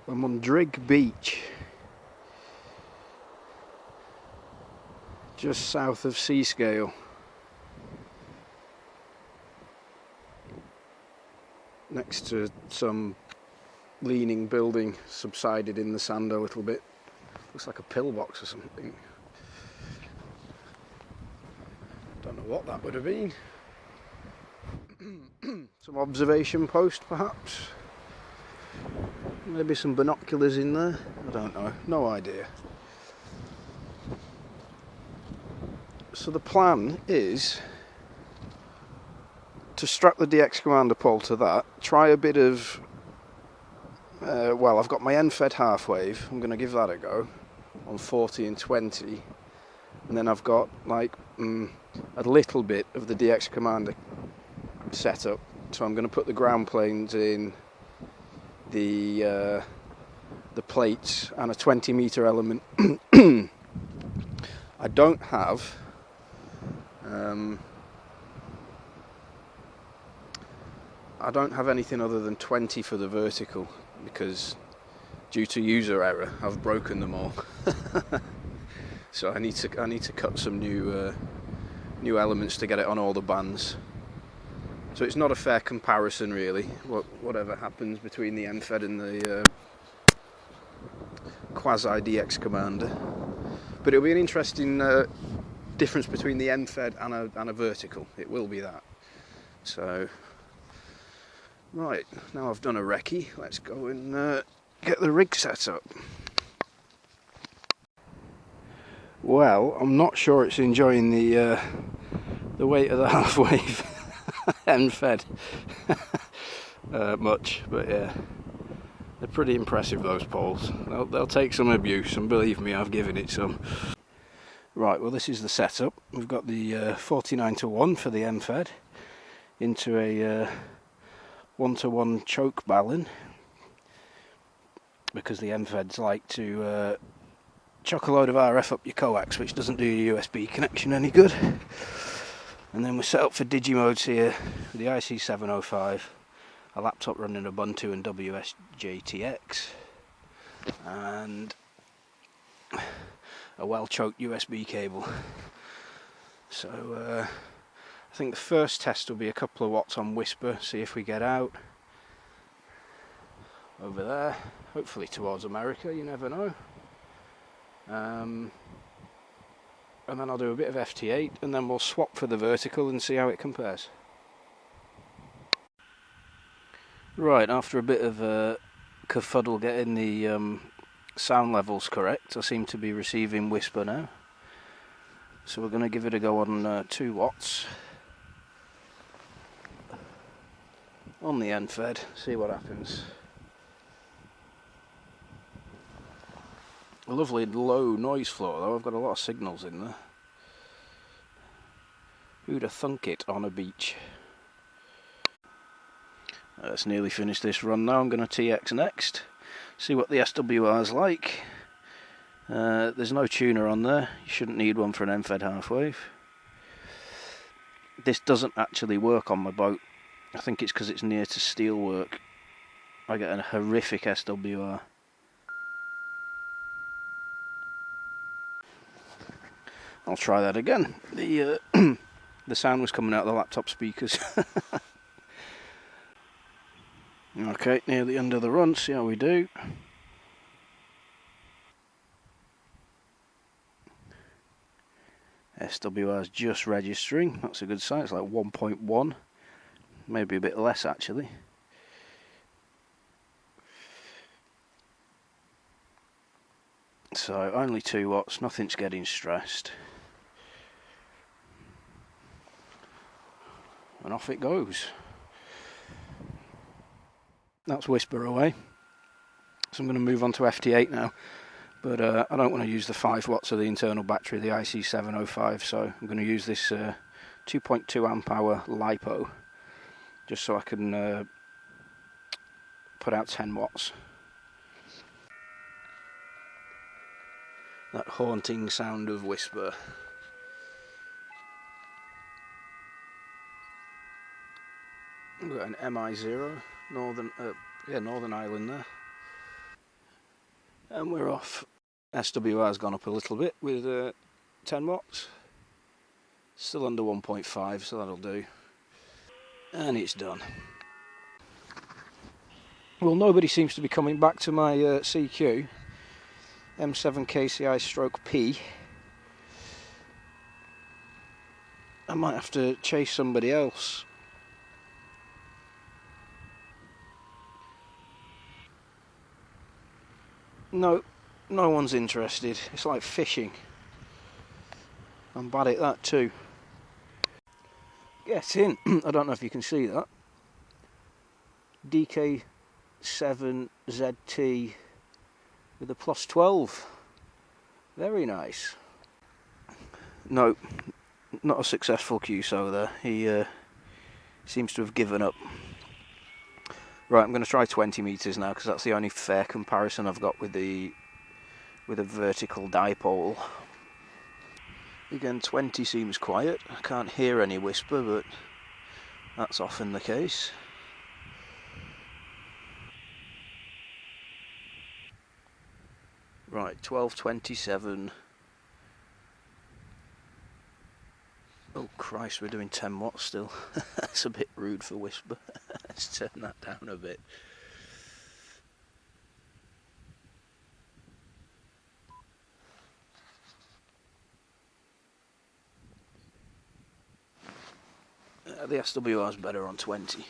I'm on Drigg Beach, just south of Seascale. Next to some leaning building, subsided in the sand a little bit. Looks like a pillbox or something. Don't know what that would have been. Some observation post perhaps. Maybe some binoculars in there. I don't know. No idea. So the plan is to strap the DX Commander pole to that, try a bit of well, I've got my end-fed half wave. I'm going to give that a go on 40 and 20, and then I've got like a little bit of the DX Commander set up. So I'm going to put the ground planes in, the plates, and a 20-meter element. I don't have anything other than 20 for the vertical, because due to user error I've broken them all. So I need to cut some new elements to get it on all the bands. So it's not a fair comparison really, whatever happens between the end-fed and the quasi DX Commander. But it'll be an interesting difference between the end-fed and a vertical. It will be that. So right, now I've done a recce, let's go and get the rig set up. Well, I'm not sure it's enjoying the weight of the half wave end fed much, but yeah, they're pretty impressive, those poles. They'll take some abuse, and believe me, I've given it some. Right, well this is the setup. We've got the 49:1 for the end fed into a 1:1 choke balun, because the end-feds like to chuck a load of RF up your coax, which doesn't do your USB connection any good. And then we're set up for digi-modes here with the IC705, a laptop running Ubuntu and WSJTX, and a well-choked USB cable. So I think the first test will be a couple of watts on Whisper, see if we get out over there, hopefully towards America, you never know. And then I'll do a bit of FT8, and then we'll swap for the vertical and see how it compares. Right, after a bit of kerfuddle getting the sound levels correct, I seem to be receiving Whisper now. So we're going to give it a go on 2 watts. On the end fed, see what happens. A lovely low noise floor though, I've got a lot of signals in there. Who'd have thunk it on a beach? Let's nearly finish this run now. I'm going to TX next, see what the SWR's like. There's no tuner on there, you shouldn't need one for an end-fed half wave. This doesn't actually work on my boat. I think it's because it's near to steelwork. I get a horrific SWR. I'll try that again. The the sound was coming out of the laptop speakers. Okay, near the end of the run, see how we do. SWR's just registering, that's a good sign, it's like 1.1. Maybe a bit less actually. So only 2 watts, nothing's getting stressed. And off it goes. That's Whisper away. So I'm going to move on to FT8 now. But I don't want to use the 5 watts of the internal battery, the IC705, so I'm going to use this 2.2 amp hour LiPo, just so I can put out 10 watts. That haunting sound of Whisper. We've got an MI0, Northern Island there. And we're off. SWR's gone up a little bit with 10 watts. Still under 1.5, so that'll do. And it's done. Well, nobody seems to be coming back to my CQ. M7 KCI stroke P. I might have to chase somebody else. No one's interested. It's like fishing. I'm bad at that too. Get in. I don't know if you can see that. DK7ZT with a plus 12. Very nice. No, not a successful QSO there. He seems to have given up. Right, I'm going to try 20 meters now because that's the only fair comparison I've got with a vertical dipole. Again, 20 seems quiet. I can't hear any whisper, but that's often the case. Right, 12:27. Oh Christ, we're doing 10 watts still. That's a bit rude for whisper. Let's turn that down a bit. The SWR is better on 20.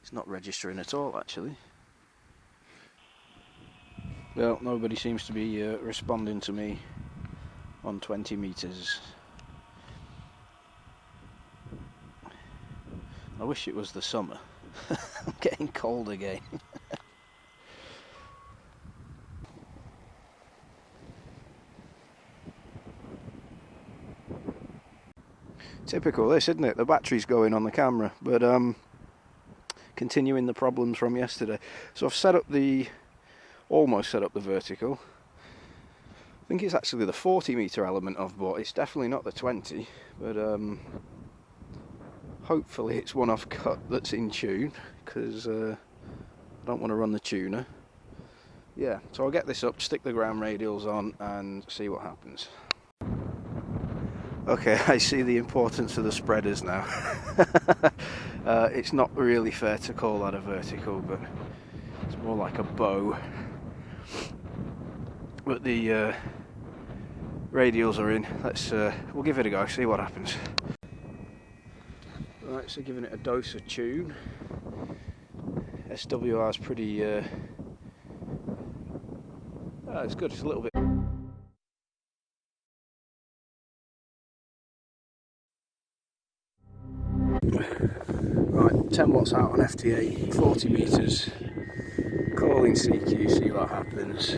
It's not registering at all, actually. Well, nobody seems to be responding to me on 20 meters. I wish it was the summer. I'm getting cold again. Typical this, isn't it? The battery's going on the camera, but continuing the problems from yesterday. So I've almost set up the vertical. I think it's actually the 40 meter element I've bought. It's definitely not the 20, but hopefully it's one I've cut that's in tune, because I don't want to run the tuner. Yeah, so I'll get this up, stick the ground radials on and see what happens. Okay, I see the importance of the spreaders now. It's not really fair to call that a vertical, but it's more like a bow. But the radials are in. We'll give it a go, see what happens. Right, so giving it a dose of tune. SWR is pretty. It's good. It's a little bit. Right, 10 watts out on FTA, 40 meters. Calling CQ, see what happens.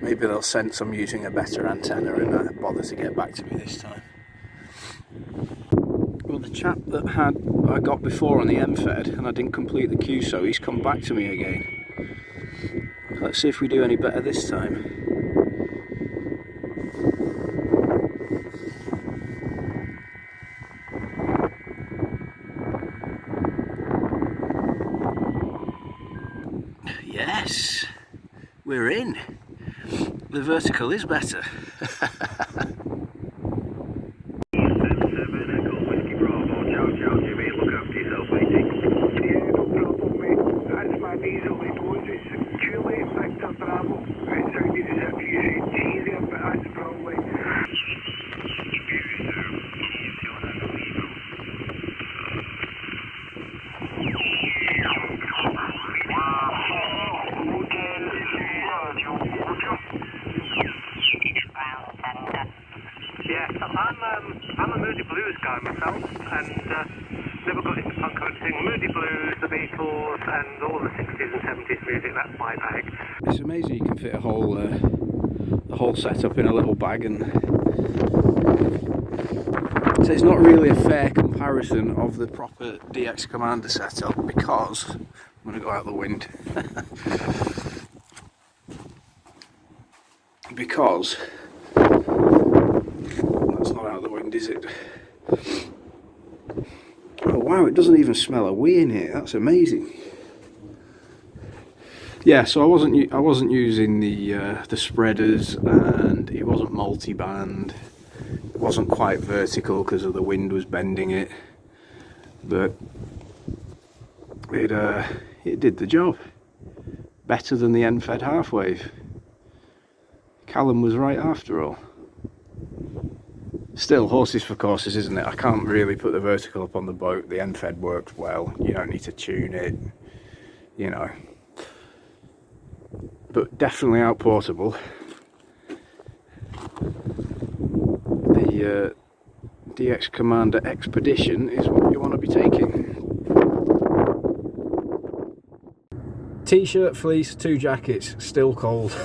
Maybe they'll sense I'm using a better antenna and not bother to get back to me this time. Well, the chap that I got before on the MFED and I didn't complete the QSO, he's come back to me again. Let's see if we do any better this time. Yes, we're in. The vertical is better. I'm a Moody Blues guy myself, and never got into punk or anything. Moody Blues, the Beatles, and all the 60s and 70s music, that's my bag. It's amazing you can fit the whole setup in a little bag, and so it's not really a fair comparison of the proper DX Commander setup, because I'm going to go out the wind. Because that's not out the wind, is it? Oh wow, it doesn't even smell a wee in here. That's amazing. Yeah, so I wasn't using the spreaders, and it wasn't multi-band. It wasn't quite vertical because of the wind was bending it, but it did the job better than the end-fed half wave. Callum was right after all. Still, horses for courses, isn't it? I can't really put the vertical up on the boat. The end-fed works well. You don't need to tune it, you know. But definitely out portable. The DX Commander Expedition is what you want to be taking. T-shirt, fleece, 2 jackets, still cold.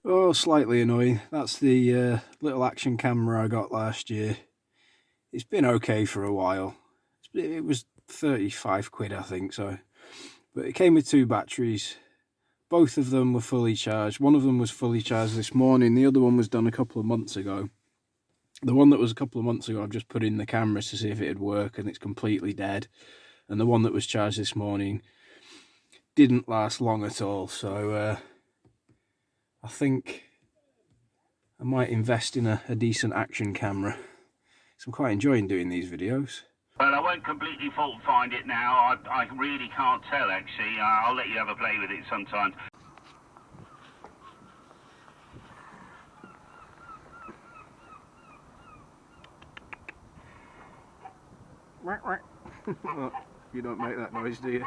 Oh, slightly annoying. That's the little action camera I got last year. It's been okay for a while. It was 35 quid, I think, so. But it came with 2 batteries. Both of them were fully charged. One of them was fully charged this morning. The other one was done a couple of months ago. The one that was a couple of months ago, I've just put in the camera to see if it'd work, and it's completely dead. And the one that was charged this morning didn't last long at all, so I think I might invest in a decent action camera. So I'm quite enjoying doing these videos. Well, I won't completely fault find it now. I really can't tell, actually. I'll let you have a play with it sometime. You don't make that noise, do you?